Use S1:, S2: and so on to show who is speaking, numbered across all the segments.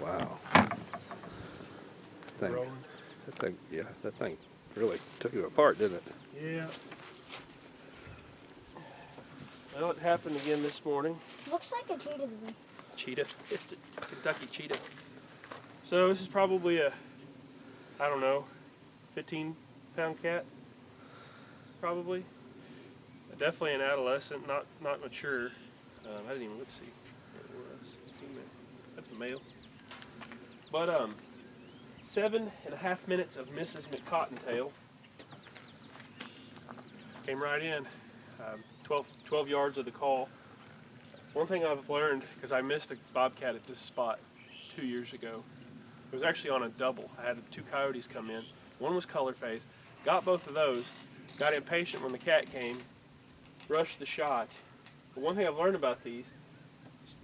S1: Wow. That thing really took you apart, didn't it?
S2: Yeah. Well, it happened again this morning.
S3: Looks like a cheetah to me.
S2: Cheetah. It's a Kentucky cheetah. So this is probably a, I don't know, 15-pound cat. Probably. Definitely an adolescent, not mature. I didn't even look to see what it was. That's male. But 7.5 minutes of Mrs. McCottontail. Came right in. 12 yards of the call. One thing I've learned, because I missed a bobcat at this spot 2 years ago. It was actually on a double. I had 2 coyotes come in. One was color phase. Got both of those. Got impatient when the cat came. Rushed the shot. But one thing I've learned about these,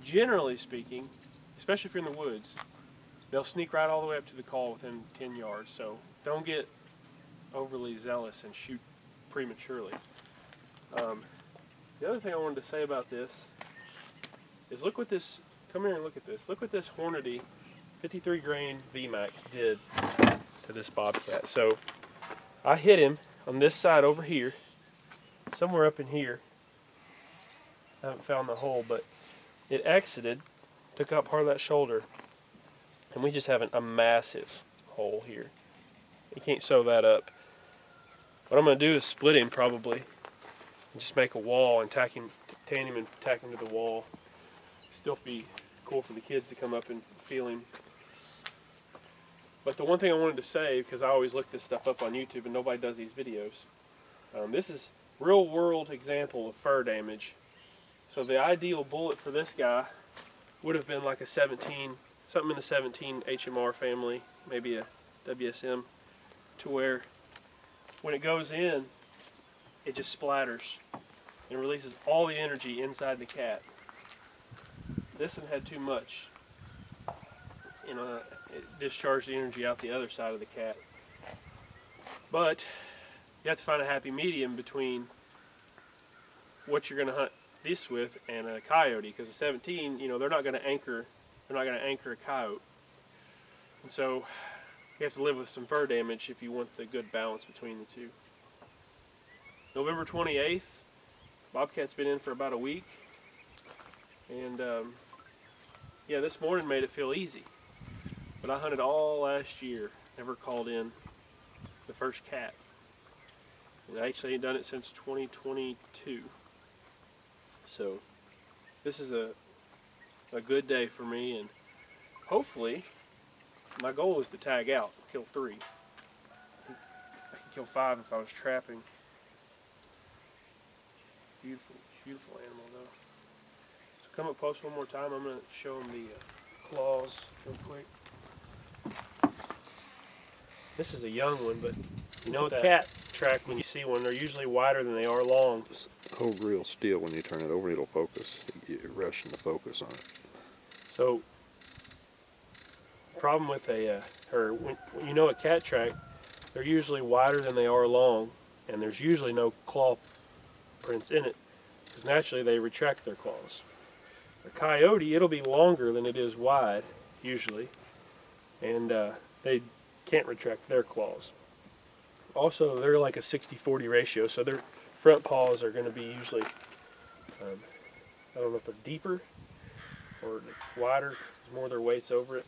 S2: generally speaking, especially if you're in the woods, they'll sneak right all the way up to the call within 10 yards. So don't get overly zealous and shoot prematurely. The other thing I wanted to say about this is look what this, come here and look at this. Look what this Hornady 53 grain vmax did to this bobcat. So I hit him on this side over here, somewhere up in here. I haven't found the hole, but it exited, took out part of that shoulder, and we just have a massive hole here. You can't sew that up. What I'm going to do is split him probably, and just make a wall and tan him and tack him to the wall. Still be cool for the kids to come up and feel him. But the one thing I wanted to say, because I always look this stuff up on YouTube and nobody does these videos, this is real world example of fur damage. So the ideal bullet for this guy would have been like a 17, something in the 17 HMR family, maybe a WSM, to where when it goes in, it just splatters and releases all the energy inside the cat. This one had too much. You know, it discharged the energy out the other side of the cat. But you have to find a happy medium between what you're going to hunt this with and a coyote, because the 17, you know, they're not going to anchor a coyote. And so you have to live with some fur damage if you want the good balance between the two. November 28th, bobcat's been in for about a week, and yeah, this morning made it feel easy. But I hunted all last year, never called in the first cat. And I actually ain't done it since 2022. So this is a good day for me, and hopefully my goal is to tag out, kill 3. I could kill 5 if I was trapping. Beautiful, beautiful animal though. So come up close one more time. I'm going to show them the claws real quick. This is a young one, but you know, a cat track, when you see one, they're usually wider than they are long.
S1: Just hold real still when you turn it over, it'll focus. You're rushing the focus on it.
S2: So, problem with when you know a cat track, they're usually wider than they are long, and there's usually no claw prints in it, because naturally they retract their claws. A coyote, it'll be longer than it is wide, usually, and they can't retract their claws. Also, they're like a 60-40 ratio, so their front paws are going to be usually, I don't know if they're deeper or wider, more their weight's over it.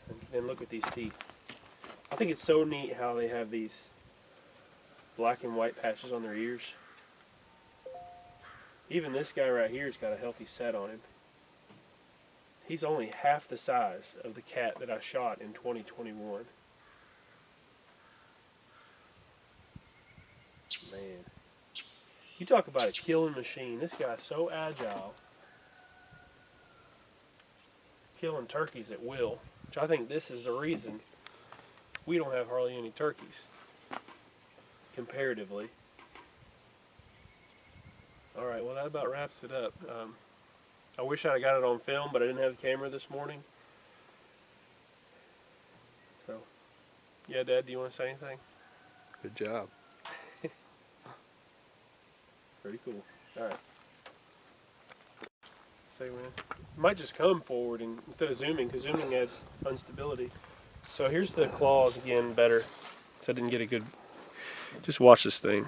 S2: And then look at these teeth. I think it's so neat how they have these black and white patches on their ears. Even this guy right here's got a healthy set on him. He's only half the size of the cat that I shot in 2021. Man. You talk about a killing machine. This guy's so agile. Killing turkeys at will. Which I think this is the reason we don't have hardly any turkeys. Comparatively. Alright, well that about wraps it up. I wish I'd got it on film, but I didn't have the camera this morning. So, yeah, Dad, do you want to say anything?
S1: Good job.
S2: Pretty cool. Alright. Say say when. It might just come forward instead of zooming, because zooming adds instability. So here's the claws again better. So I didn't get a good. Just watch this thing.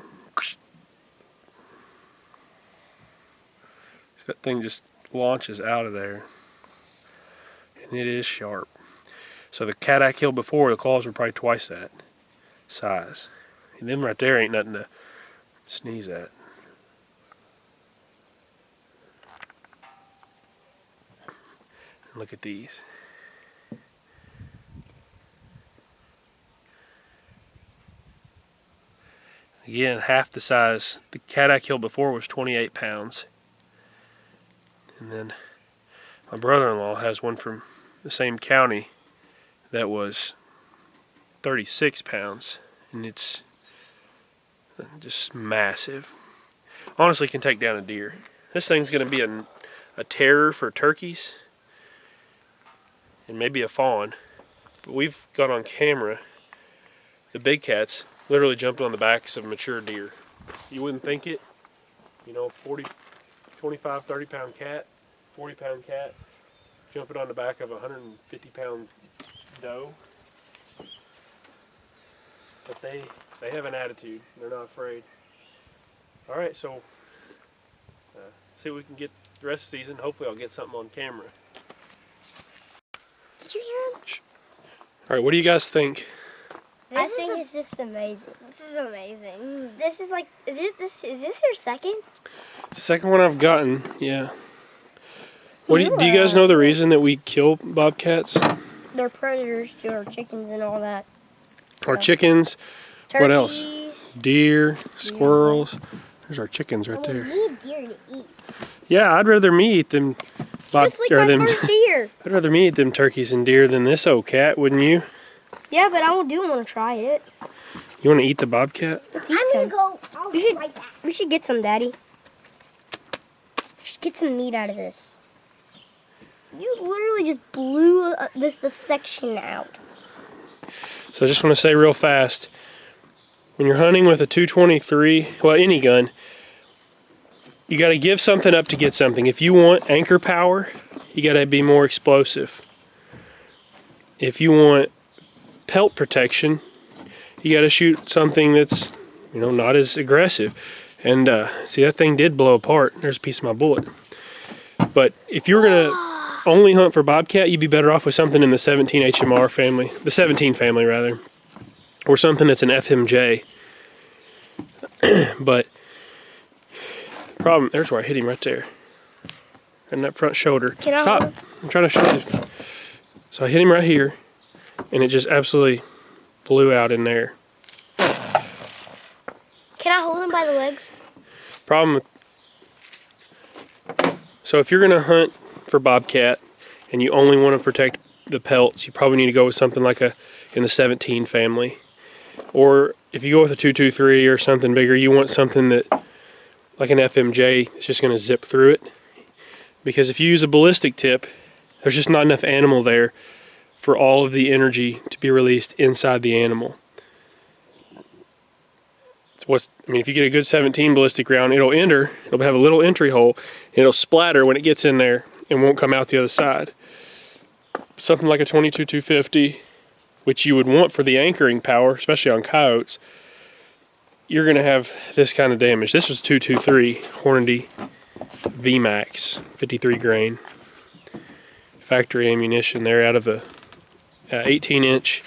S2: That thing just launches out of there, and it is sharp. So the cat I killed before, the claws were probably twice that size. And them right there ain't nothing to sneeze at. And look at these. Again, half the size. The cat I killed before was 28 pounds. And then my brother-in-law has one from the same county that was 36 pounds. And it's just massive. Honestly, can take down a deer. This thing's going to be a terror for turkeys and maybe a fawn. But we've got on camera the big cats literally jumping on the backs of mature deer. You wouldn't think it. You know, 40, 25, 30 pound cat, 40 pound cat, jumping on the back of a 150 pound doe. But they have an attitude. They're not afraid. All right, so see what we can get the rest of the season. Hopefully I'll get something on camera.
S3: Did you hear him?
S2: Shh. All right, what do you guys think?
S3: I think it's just amazing. This is amazing. This is like, is this your second?
S2: The second one I've gotten, yeah. What do you guys know the reason that we kill bobcats?
S3: They're predators to our chickens and all that.
S2: Our chickens.
S3: Turkeys.
S2: What else? Deer, squirrels. There's our chickens right there.
S3: We need deer to eat.
S2: Yeah, I'd rather me eat them.
S3: Just like my first deer.
S2: I'd rather me eat them turkeys and deer than this old cat, wouldn't you?
S3: Yeah, but I do want to try it.
S2: You want to eat the bobcat?
S3: Let's eat some. We should get some, Daddy. We should get some meat out of this. You literally just blew this section out.
S2: So I just want to say real fast, when you're hunting with a 223, well, any gun, you got to give something up to get something. If you want anchor power, you got to be more explosive. If you want pelt protection, you got to shoot something that's, you know, not as aggressive. And see, that thing did blow apart. There's a piece of my bullet. But if you were gonna only hunt for bobcat, you'd be better off with something in the 17 HMR family, the 17 family rather, or something that's an FMJ. But the problem, there's where I hit him right there, and that front shoulder. Stop! I'm trying to show you. So I hit him right here, and it just absolutely blew out in there.
S3: Can I hold him by the legs?
S2: Problem. So if you're gonna hunt for bobcat and you only want to protect the pelts, you probably need to go with something like in the 17 family. Or if you go with a 223 or something bigger, you want something that, like an FMJ, is just gonna zip through it. Because if you use a ballistic tip, there's just not enough animal there for all of the energy to be released inside the animal. If you get a good 17 ballistic round, it'll have a little entry hole, and it'll splatter when it gets in there and won't come out the other side. Something like a 22-250, which you would want for the anchoring power, especially on coyotes, you're going to have this kind of damage. This was 223 Hornady vmax, 53 grain. Factory ammunition there out of the 18-inch.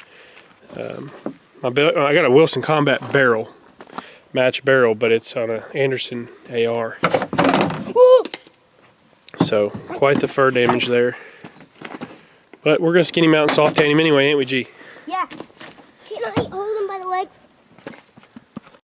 S2: I got a Wilson Combat barrel. Match barrel, but it's on an Anderson AR.
S3: Woo!
S2: So quite the fur damage there. But we're gonna skin him out and soft tan him anyway, ain't we, G?
S3: Yeah. Can I hold him by the legs?